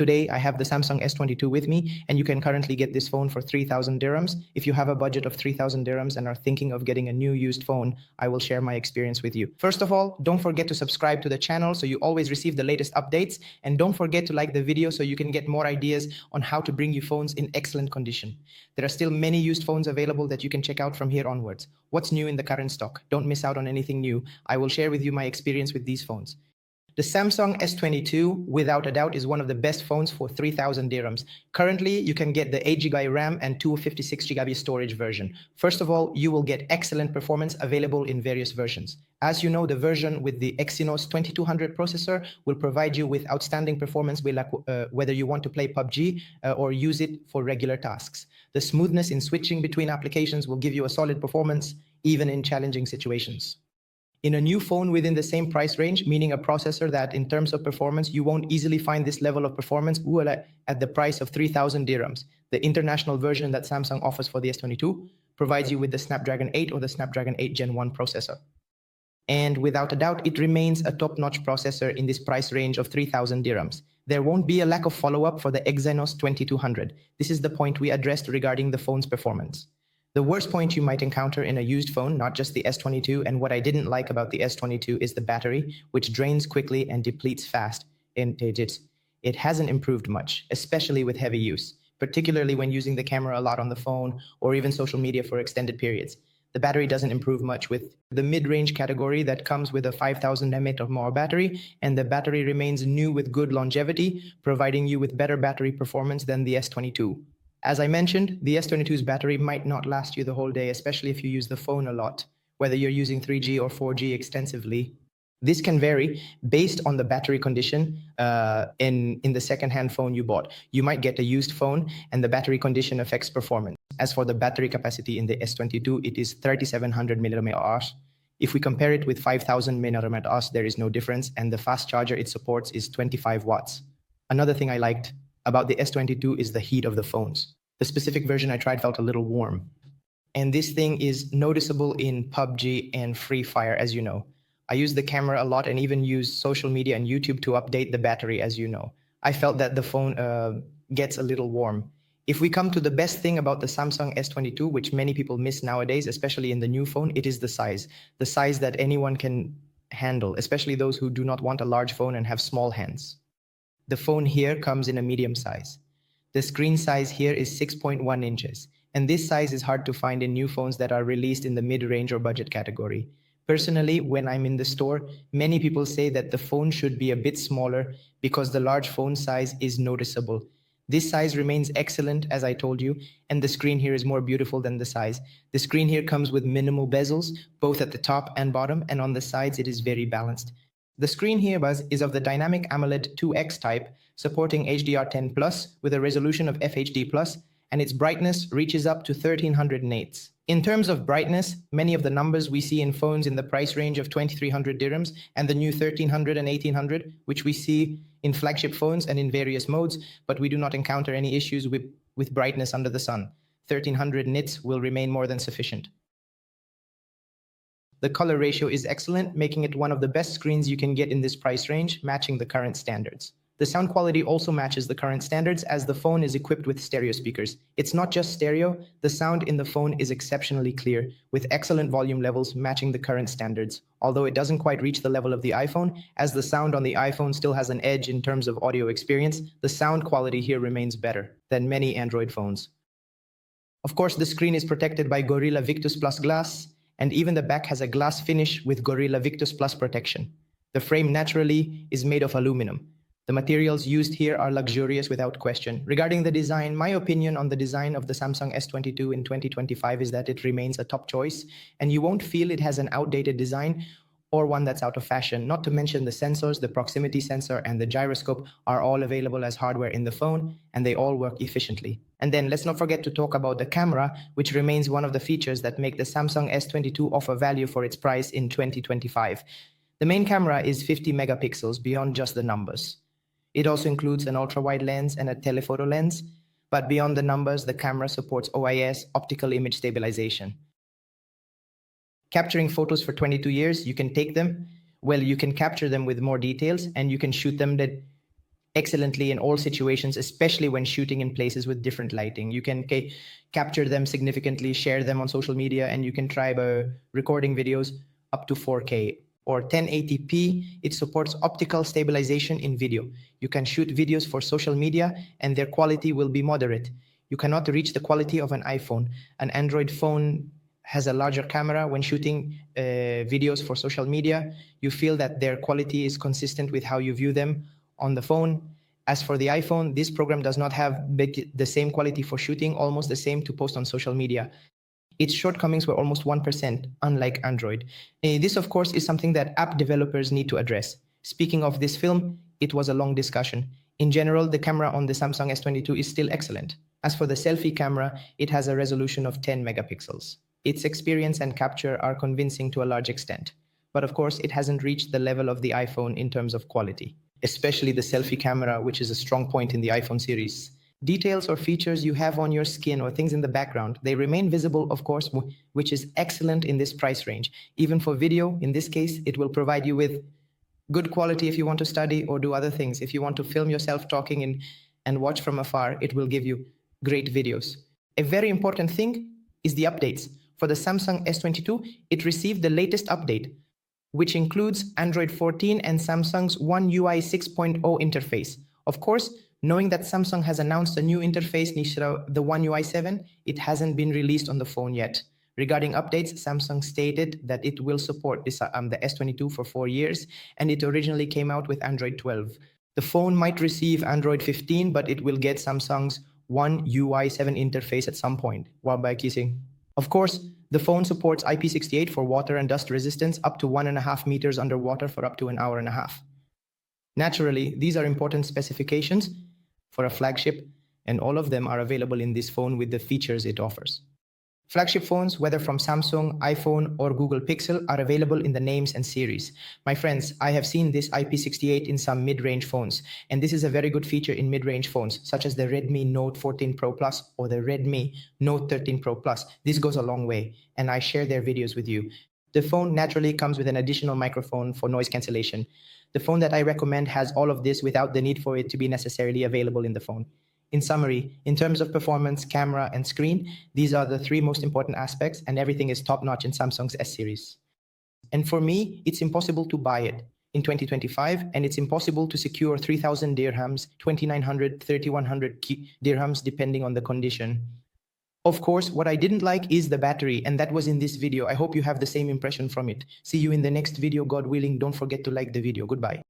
Today, I have the Samsung S22 with me, and you can currently get this phone for 3,000 dirhams. If you have a budget of 3,000 dirhams and are thinking of getting a new used phone, I will share my experience with you. First of all, don't forget to subscribe to the channel so you always receive the latest updates, and don't forget to like the video so you can get more ideas on how to bring you phones in excellent condition. There are still many used phones available that you can check out from here onwards. What's new in the current stock? Don't miss out on anything new. I will share with you my experience with these phones. The Samsung S22, without a doubt, is one of the best phones for 3,000 dirhams. Currently, you can get the 8GB RAM and 256GB storage version. First of all, you will get excellent performance available in various versions. As you know, the version with the Exynos 2200 processor will provide you with outstanding performance whether you want to play PUBG or use it for regular tasks. The smoothness in switching between applications will give you a solid performance, even in challenging situations. In a new phone within the same price range, meaning a processor that in terms of performance, you won't easily find this level of performance at the price of 3,000 dirhams. The international version that Samsung offers for the S22 provides you with the Snapdragon 8 or the Snapdragon 8 Gen 1 processor. And without a doubt, it remains a top-notch processor in this price range of 3,000 dirhams. There won't be a lack of follow-up for the Exynos 2200. This is the point we addressed regarding the phone's performance. The worst point you might encounter in a used phone, not just the S22, and what I didn't like about the S22 is the battery, which drains quickly and depletes fast. It hasn't improved much, especially with heavy use, particularly when using the camera a lot on the phone or even social media for extended periods. The battery doesn't improve much with the mid-range category that comes with a 5,000 mAh or more battery, and the battery remains new with good longevity, providing you with better battery performance than the S22. As I mentioned, the S22's battery might not last you the whole day, especially if you use the phone a lot, whether you're using 3G or 4G extensively. This can vary based on the battery condition in the second-hand phone you bought. You might get a used phone and the battery condition affects performance. As for the battery capacity in the S22, it is 3,700 mAh. If we compare it with 5,000 mAh, there is no difference, and the fast charger it supports is 25 watts. Another thing I liked about the S22 is the heat of the phones. The specific version I tried felt a little warm. And this thing is noticeable in PUBG and Free Fire, as you know. I use the camera a lot and even use social media and YouTube to update the battery, as you know. I felt that the phone gets a little warm. If we come to the best thing about the Samsung S22, which many people miss nowadays, especially in the new phone, it is the size. The size that anyone can handle, especially those who do not want a large phone and have small hands. The phone here comes in a medium size. The screen size here is 6.1 inches, and this size is hard to find in new phones that are released in the mid-range or budget category. Personally, when I'm in the store, many people say that the phone should be a bit smaller because the large phone size is noticeable. This size remains excellent, as I told you, and the screen here is more beautiful than the size. The screen here comes with minimal bezels, both at the top and bottom, and on the sides it is very balanced. The screen here is of the dynamic AMOLED 2X type, supporting HDR10+ with a resolution of FHD+, and its brightness reaches up to 1300 nits. In terms of brightness, many of the numbers we see in phones in the price range of 2,300 dirhams and the new 1,300 and 1,800, which we see in flagship phones and in various modes, but we do not encounter any issues with brightness under the sun. 1,300 nits will remain more than sufficient. The color ratio is excellent, making it one of the best screens you can get in this price range, matching the current standards. The sound quality also matches the current standards as the phone is equipped with stereo speakers. It's not just stereo, the sound in the phone is exceptionally clear, with excellent volume levels matching the current standards. Although it doesn't quite reach the level of the iPhone, as the sound on the iPhone still has an edge in terms of audio experience, the sound quality here remains better than many Android phones. Of course, the screen is protected by Gorilla Victus Plus glass, and even the back has a glass finish with Gorilla Victus Plus protection. The frame naturally is made of aluminum. The materials used here are luxurious without question. Regarding the design, my opinion on the design of the Samsung S22 in 2025 is that it remains a top choice, and you won't feel it has an outdated design or one that's out of fashion. Not to mention the sensors, the proximity sensor, and the gyroscope are all available as hardware in the phone, and they all work efficiently. And then let's not forget to talk about the camera, which remains one of the features that make the Samsung S22 offer value for its price in 2025. The main camera is 50 megapixels beyond just the numbers. It also includes an ultra-wide lens and a telephoto lens, but beyond the numbers, the camera supports OIS, optical image stabilization. Capturing photos for 22 years, you can take them, you can capture them with more details, and you can shoot them at excellently in all situations, especially when shooting in places with different lighting. You can capture them significantly, share them on social media, and you can try by recording videos up to 4K or 1080p. It supports optical stabilization in video. You can shoot videos for social media and their quality will be moderate. You cannot reach the quality of an iPhone. An Android phone has a larger camera. When shooting videos for social media, you feel that their quality is consistent with how you view them on the phone. As for the iPhone, this program does not have the same quality for shooting, almost the same to post on social media. Its shortcomings were almost 1%, unlike Android. This, of course, is something that app developers need to address. Speaking of this film, it was a long discussion. In general, the camera on the Samsung S22 is still excellent. As for the selfie camera, it has a resolution of 10 megapixels. Its experience and capture are convincing to a large extent. But of course, it hasn't reached the level of the iPhone in terms of quality, especially the selfie camera, which is a strong point in the iPhone series. Details or features you have on your skin or things in the background, they remain visible, of course, which is excellent in this price range. Even for video, in this case, it will provide you with good quality if you want to study or do other things. If you want to film yourself talking and watch from afar, it will give you great videos. A very important thing is the updates. For the Samsung S22, it received the latest update, which includes Android 14 and Samsung's One UI 6.0 interface. Of course, knowing that Samsung has announced a new interface, the One UI 7, it hasn't been released on the phone yet. Regarding updates, Samsung stated that it will support the S22 for 4 years, and it originally came out with Android 12. The phone might receive Android 15, but it will get Samsung's One UI 7 interface at some point, while by kissing. Of course, the phone supports IP68 for water and dust resistance up to 1.5 meters underwater for up to an hour and a half. Naturally, these are important specifications for a flagship, and all of them are available in this phone with the features it offers. Flagship phones, whether from Samsung, iPhone, or Google Pixel, are available in the names and series. My friends, I have seen this IP68 in some mid-range phones, and this is a very good feature in mid-range phones, such as the Redmi Note 14 Pro Plus or the Redmi Note 13 Pro Plus. This goes a long way, and I share their videos with you. The phone naturally comes with an additional microphone for noise cancellation. The phone that I recommend has all of this without the need for it to be necessarily available in the phone. In summary, in terms of performance, camera, and screen, these are the 3 most important aspects, and everything is top-notch in Samsung's S series. And for me, it's impossible to buy it in 2025, and it's impossible to secure 3,000 dirhams, 2,900, 3,100 dirhams, depending on the condition. Of course, what I didn't like is the battery, and that was in this video. I hope you have the same impression from it. See you in the next video, God willing. Don't forget to like the video. Goodbye.